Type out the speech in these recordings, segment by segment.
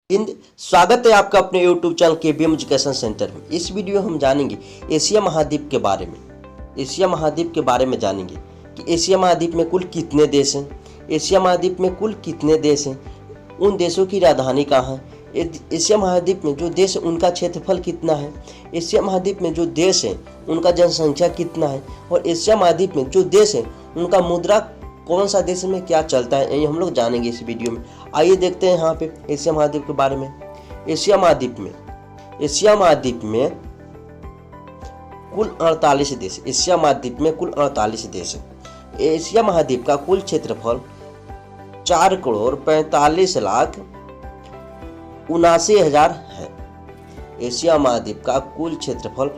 स्वागत है आपका अपने YouTube channel KBM education centre में। इस वीडियो हम जानेंगे एशिया महाद्वीप के बारे में। एशिया महाद्वीप के बारे में जानेंगे कि एशिया महाद्वीप में कुल कितने देश हैं, एशिया महाद्वीप में कुल कितने देश हैं, उन देशों की राजधानी कहाँ है, एशिया महाद्वीप में जो देश है उनका क्षेत्रफल कितना है, एशिया महाद्वीप में जो देश है उनका जनसंख्या कितना है, और एशिया महाद्वीप में जो देश है उनका मुद्रा कौन सा देश में क्या चलता है, ये हम लोग जानेंगे इस वीडियो में। आइए देखते हैं यहाँ पे एशिया महाद्वीप के बारे में। एशिया महाद्वीप में कुल 48 देश, एशिया महाद्वीप में कुल 48 देश है। एशिया महाद्वीप का कुल क्षेत्रफल 4,45,79,000 है। एशिया महाद्वीप का कुल क्षेत्रफल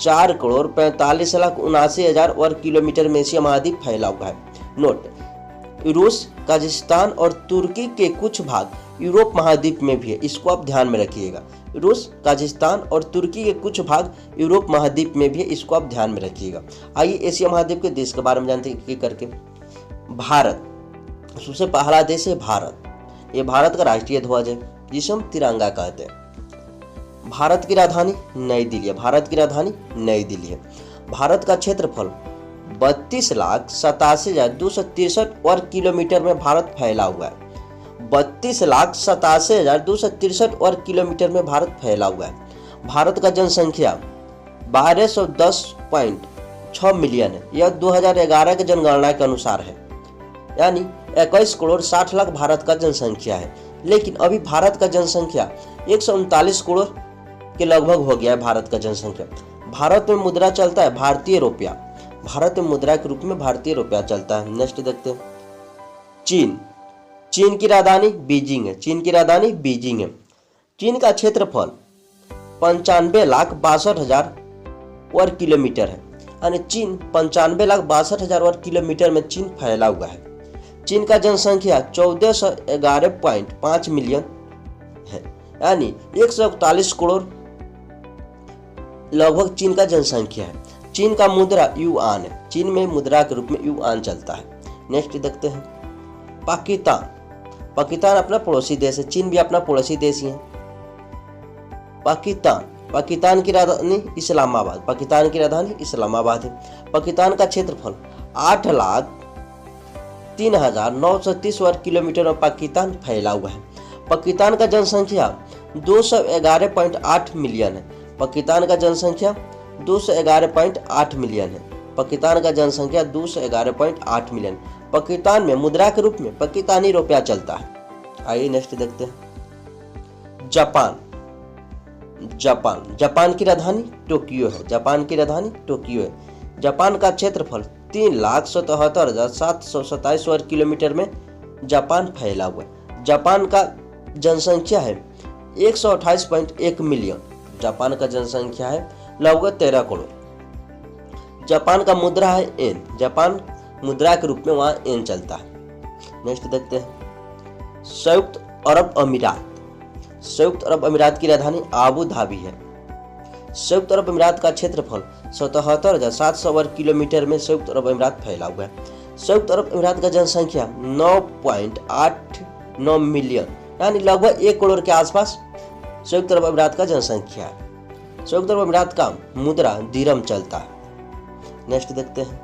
4,45,79,000 वर्ग किलोमीटर में एशिया महाद्वीप फैला हुआ है। नोट: रूस, काजाकिस्तान और तुर्की के कुछ भाग यूरोप महाद्वीप में भी है, इसको आप ध्यान में रखिएगा। रूस, काजाकिस्तान और तुर्की के कुछ भाग यूरोप महाद्वीप में भी है, इसको आप ध्यान में रखिएगा। आइए एशिया महाद्वीप के देश के बारे में जानते हैं एक करके। भारत सबसे पहला देश है भारत। ये भारत का राष्ट्रीय ध्वज है जिसे हम तिरंगा कहते हैं। भारत की राजधानी नई दिल्ली है। भारत की राजधानी नई दिल्ली है। भारत का क्षेत्रफल 32,87,263 वर्ग किलोमीटर में भारत फैला हुआ है। 32,87,263 वर्ग किलोमीटर में भारत फैला हुआ है। भारत का जनसंख्या 1210.6 मिलियन है। यह 2011 के जनगणना के अनुसार है, यानी 21 करोड़ 60 लाख भारत का जनसंख्या है। लेकिन अभी भारत का जनसंख्या 139 करोड़ के लगभग हो गया है। भारत का जनसंख्या। भारत में मुद्रा चलता है भारतीय रुपया। भारत में मुद्रा के रूप में भारतीय रुपया चलता है। नेक्स्ट देखते हैं चीन की राजधानी बीजिंग है। चीन की राजधानी बीजिंग है। चीन का क्षेत्रफल 95,62,000 वर्ग किलोमीटर है, यानी चीन 95,62,000 वर्ग किलोमीटर में चीन फैला हुआ है। चीन का जनसंख्या 1411.5 मिलियन है, यानी 141 करोड़ लगभग चीन का जनसंख्या है। चीन का मुद्रा युआन है। चीन में मुद्रा के रूप में युआन चलता है। नेक्स्ट देखते हैं पाकिस्तान। पाकिस्तान अपना पड़ोसी देश है। चीन भी अपना पड़ोसी देश ही है। पाकिस्तान की राजधानी इस्लामाबाद। पाकिस्तान की राजधानी इस्लामाबाद है। पाकिस्तान का क्षेत्रफल 8,03,930 वर्ग किलोमीटर में पाकिस्तान फैला हुआ है। पाकिस्तान का जनसंख्या 211.8 मिलियन है। पाकिस्तान का जनसंख्या 211.8 मिलियन है। पाकिस्तान का जनसंख्या 211.8 मिलियन। पाकिस्तान में मुद्रा के रूप में पाकिस्तानी रुपया चलता है। आइए नेक्स्ट देखते हैं जापान की राजधानी टोक्यो है। जापान की राजधानी टोक्यो है। जापान का क्षेत्रफल 3,77,727 वर्ग किलोमीटर में जापान फैला हुआ है। जापान का जनसंख्या है 128.1 मिलियन। जापान का जनसंख्या है लगभग 13 करोड़। जापान का मुद्रा है एन। जापान मुद्रा के रूप में वहाँ एन चलता है। नेक्स्ट देखते हैं संयुक्त अरब अमीरात। संयुक्त अरब अमीरात की राजधानी आबू धाबी है। संयुक्त अरब अमीरात का क्षेत्रफल 77,700 वर्ग किलोमीटर में संयुक्त अरब अमीरात फैला हुआ है। संयुक्त अरब अमीरात का जनसंख्या 9.89 मिलियन, यानी लगभग 1 करोड़ के आसपास संयुक्त अरब अमीरात का जनसंख्या है। संयुक्त अरब अमीरात का मुद्रा दिरहम चलता है। नेक्स्ट देखते हैं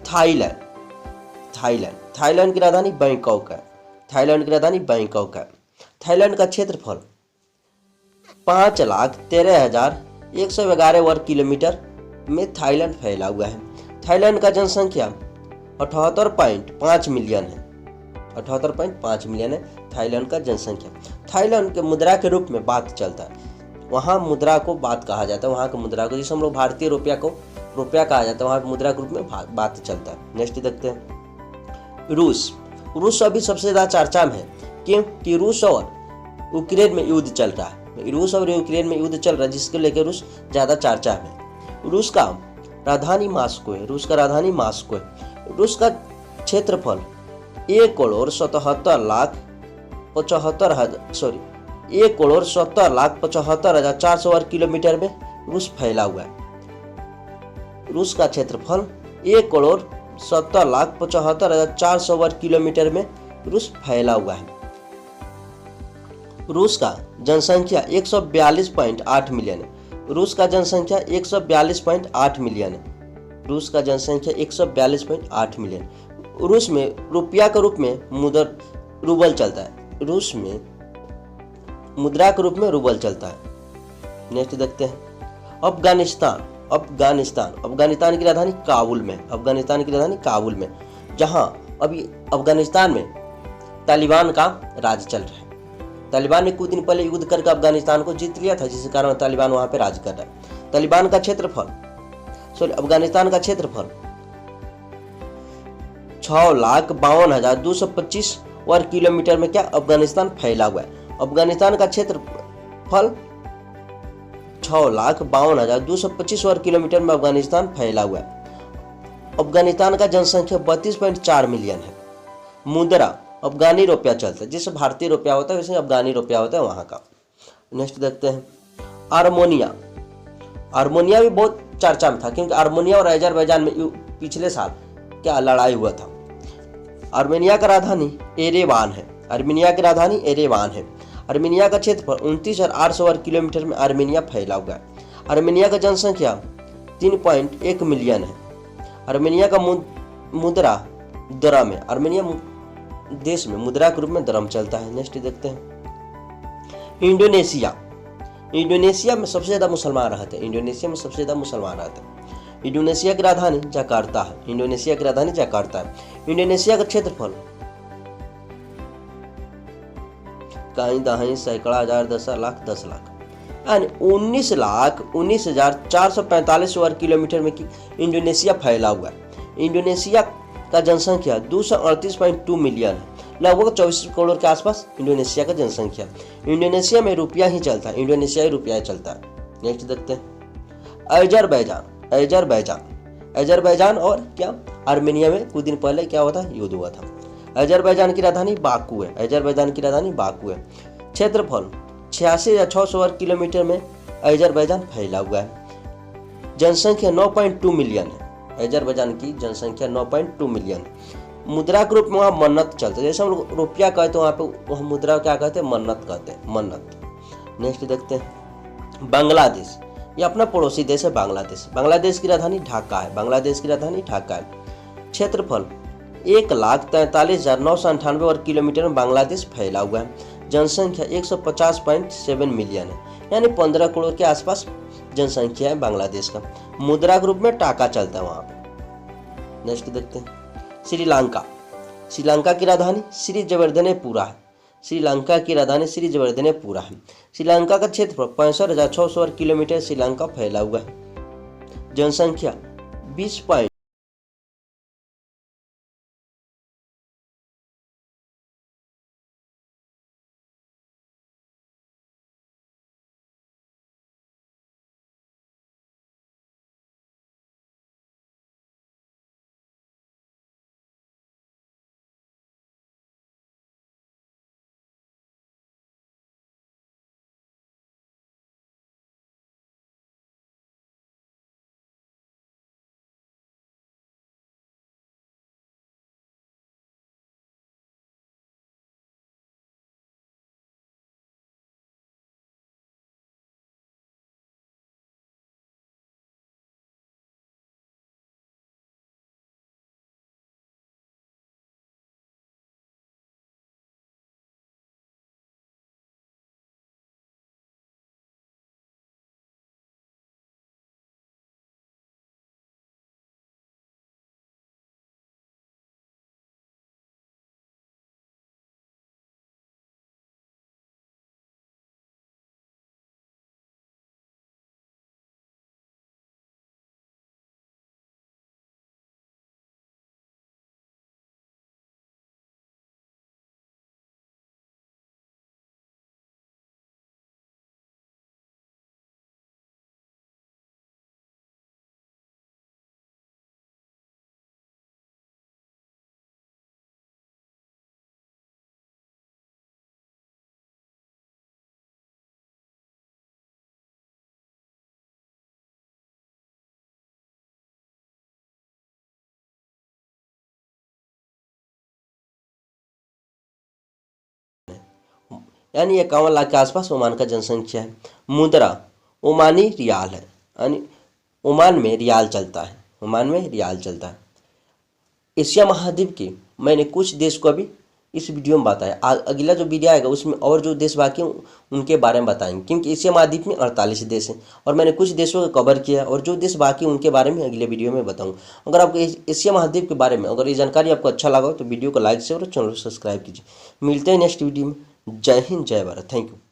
थाईलैंड की राजधानी बैंकॉक है। थाईलैंड की राजधानी बैंकॉक है। थाईलैंड का क्षेत्रफल 5,13,111 वर्ग किलोमीटर में थाईलैंड फैला हुआ है। थाईलैंड का जनसंख्या 78.5 मिलियन है। 78.5 मिलियन है थाईलैंड का जनसंख्या। थाईलैंड के मुद्रा के रूप में बात चलता है। वहाँ मुद्रा को बात कहा जाता है। वहाँ के मुद्रा को, जिसे हम लोग भारतीय रुपया को रुपया कहा जाता है, वहाँ मुद्रा के रूप में बात चलता है। नेक्स्ट देखते हैं रूस अभी सबसे ज़्यादा चर्चा में है, क्योंकि रूस और यूक्रेन में युद्ध चल रहा है। रूस और यूक्रेन में युद्ध चल रहा है, जिसको लेकर रूस ज़्यादा चर्चा में। रूस का राजधानी मॉस्को है। रूस का राजधानी मॉस्को है। रूस का क्षेत्रफल 1,70,75,400 वर्ग किलोमीटर में रूस फैला हुआ है। रूस का क्षेत्रफल 1,70,75,400 वर्ग किलोमीटर में रूस फैला हुआ है। रूस का जनसंख्या 142.8 मिलियन है। रूस का जनसंख्या 142.8 मिलियन है। रूस का जनसंख्या 142.8 मिलियन। रूस में रुपया के रूप में रूबल चलता है। रूस में मुद्रा के रूप में रूबल चलता है। नेक्स्ट देखते हैं अफगानिस्तान। अफगानिस्तान की राजधानी काबुल में। अफगानिस्तान की राजधानी काबुल में, जहां अभी अफगानिस्तान में तालिबान का राज चल रहा है। तालिबान ने कुछ दिन पहले युद्ध करके अफगानिस्तान को जीत लिया था, जिसके कारण तालिबान वहां पे राज कर रहा है। तालिबान का क्षेत्रफल अफगानिस्तान का क्षेत्रफल 6,52,225 वर्ग किलोमीटर में क्या अफगानिस्तान फैला हुआ है। अफगानिस्तान का क्षेत्रफल 6,52,225 वर्ग किलोमीटर में अफगानिस्तान फैला हुआ है। अफगानिस्तान का जनसंख्या 32.4 मिलियन है। मुद्रा अफगानी रुपया चलता है, जैसे भारतीय रुपया होता है वैसे अफगानी रुपया होता है वहां का। नेक्स्ट देखते हैं आर्मेनिया। आर्मेनिया भी बहुत चर्चा में था, क्योंकि आर्मेनिया और अजरबैजान में पिछले साल क्या लड़ाई हुआ था। आर्मेनिया का राजधानी एरेवान है। आर्मेनिया की राजधानी एरेवान है। आर्मेनिया का क्षेत्रफल 29,800 वर्ग किलोमीटर में आर्मेनिया फैला हुआ है। आर्मेनिया का जनसंख्या 3.1 मिलियन है। आर्मेनिया का मुद्रा दरम है। आर्मेनिया देश में मुद्रा के रूप में दरम चलता है। नेक्स्ट देखते हैं इंडोनेशिया। इंडोनेशिया में सबसे ज्यादा मुसलमान रहते हैं। इंडोनेशिया में सबसे ज्यादा मुसलमान रहते हैं। इंडोनेशिया की राजधानी जकार्ता है। इंडोनेशिया की राजधानी जकार्ता है। इंडोनेशिया का क्षेत्रफल कहीं दहाई सैकड़ा हजार 10 लाख यानी 19,19,445 वर्ग किलोमीटर में इंडोनेशिया फैला हुआ है। इंडोनेशिया का जनसंख्या 238.2 मिलियन है। लगभग 24 करोड़ के आसपास इंडोनेशिया का जनसंख्या। इंडोनेशिया में रुपया ही चलता है। इंडोनेशियाई रुपया चलता है। नेक्स्ट देखते हैं अजरबैजान और क्या आर्मेनिया में कुछ दिन पहले क्या हुआ था, युद्ध हुआ था। अजरबैजान की राजधानी बाकू है। अजरबैजान की राजधानी बाकू है। क्षेत्रफल 86,600 वर्ग किलोमीटर में अजरबैजान फैला हुआ है। जनसंख्या 9.2 मिलियन है। अजरबैजान की जनसंख्या 9.2 मिलियन है। मुद्रा के रूप में वहाँ मन्नत चलते हैं। जैसे हम लोग रुपया कहते हैं, वहाँ पे वह मुद्रा क्या कहते हैं, मन्नत कहते हैं, मन्नत। नेक्स्ट देखते हैं बांग्लादेश। ये अपना पड़ोसी देश है बांग्लादेश। बांग्लादेश की राजधानी ढाका है। बांग्लादेश की राजधानी ढाका है। क्षेत्रफल 1,43,998 वर्ग किलोमीटर में बांग्लादेश फैला हुआ है। जनसंख्या 150.7 मिलियन है, यानी 15 करोड़ के आसपास जनसंख्या है बांग्लादेश का। मुद्रा के रूप में टाका चलता है वहां पे। नेक्स्ट देखते हैं श्रीलंका। श्रीलंका की राजधानी श्रीजवर्धनेपुरा है। श्रीलंका की राजधानी श्रीजवर्धनेपुरा है। श्रीलंका का क्षेत्रफल 65,600 वर्ग किलोमीटर श्रीलंका फैला हुआ है। जनसंख्या 20 यानी 51 लाख के आसपास ओमान का जनसंख्या है। मुद्रा ओमानी रियाल है, यानी ओमान में रियाल चलता है, ओमान में रियाल चलता है। एशिया महाद्वीप के मैंने कुछ देश को अभी इस वीडियो में बताया। अगला जो वीडियो आएगा उसमें और जो देश बाकी हैं उनके बारे में बताएंगे, क्योंकि एशिया महाद्वीप में 48 देश हैं और मैंने कुछ देशों का कवर किया, और जो देश बाकी उनके बारे में अगले वीडियो में बताऊंगा। अगर आपको एशिया महाद्वीप के बारे में अगर ये जानकारी आपको अच्छा लगा तो वीडियो को लाइक शेयर और चैनल को सब्सक्राइब कीजिए। मिलते हैं नेक्स्ट वीडियो में। जय हिंद, जय भारत, थैंक यू।